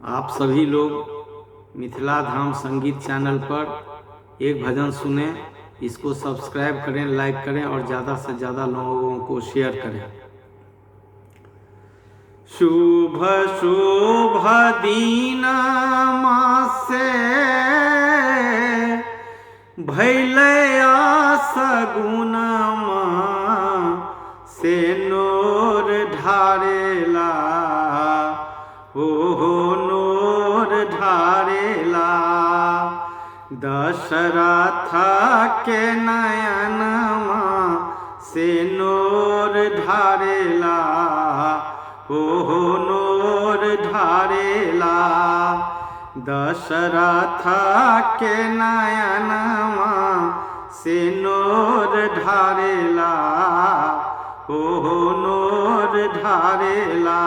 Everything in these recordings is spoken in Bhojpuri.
आप सभी लोग मिथिला धाम संगीत चैनल पर एक भजन सुने, इसको सब्सक्राइब करें, लाइक करें और ज़्यादा से ज़्यादा लोगों को शेयर करें। शुभ शुभ दीना मासे भैलया सगुनमा से नोर ढारेला, ओहो नोर ढारेला। दशरथ के नयनमा से नोर ढारेला, ओहो नोर ढारेला। दशरथ के नयनमा से नोर ढारेला, ओहो नोर ढारेला।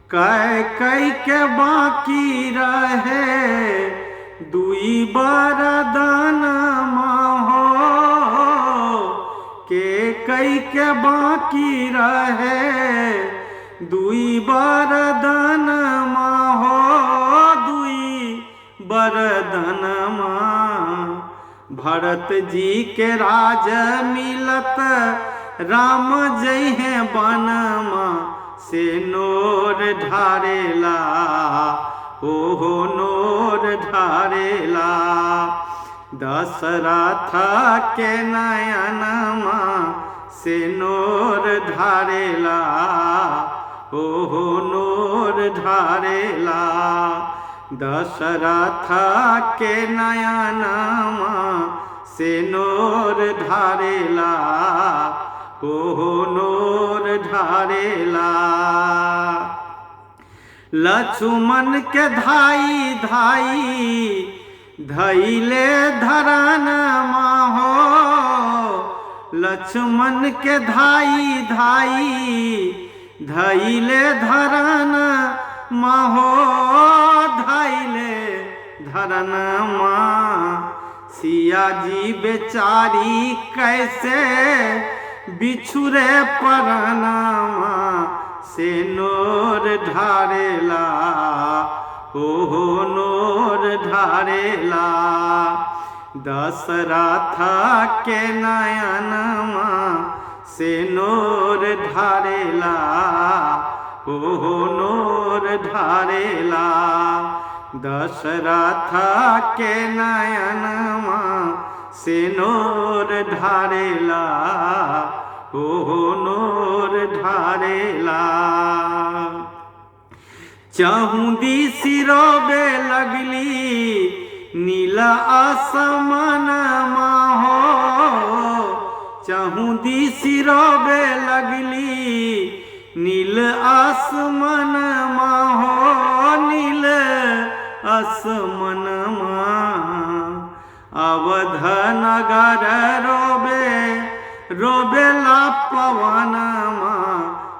कई के बाकी रहे दुई बरदानमा हो, कई के बाकी रहे दुई बरदानमा हो, दुई बरदानमा। भरत जी के राज मिलत राम जय हैं बनमा से नोर ढारेला, ओहो नोर ढारेला। दशरथ के नयनमा से नोर ढारेला, ओहो नोर ढारेला। दशरथ के नयनमा से नोर ढारेला, ओहो नोर ढारेला। लक्ष्मण के धाई धाई धैले धरनमा हो, लक्ष्मण के धाई धाई धैले धरनमा हो, धैले धरनमा। सिया जी बेचारी कैसे बिछुरे परनमा से नोर ढारेला, ओहो नोर ढारेला। दशरथ के नयनमा से नोर ढारेला, ओहो नोर ढारेला। दशरथ के नयनमा से नोर ढारेला, ओहो नोर ढारेला। चहुंदी सिरोबे लगली नील आसमानमा हो, चहुंदी सिरोबे लगली नील आसमानमा हो, नील आसमानमा। अवध नगर रोबे रोबेला पवनमा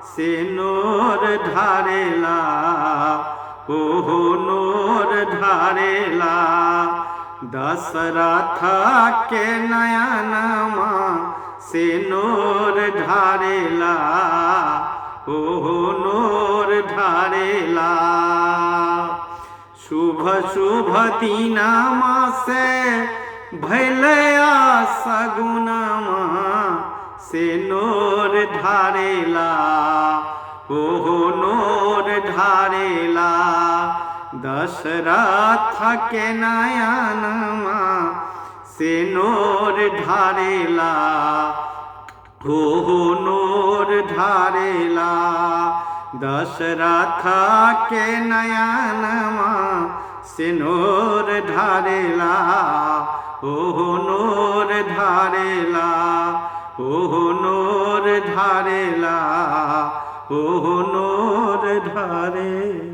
से नोर ढारेला, ओहो नोर ढारेला। दशरथ के नयनमा से नोर ढारेला, ओहो नोर ढारेला। शुभ शुभ दीनमा से भैलया सगुनमा से नोर ढारेला, ओहो नोर ढारेला। दशरथ के नयनमा से नोर ढारेला, ओहो नोर ढारेला। दशरथ के नयनमा से नोर ढारेला, ओहो नोर ढारेला, ओहो नोर ढारेला, ओहो नोर ढारेला।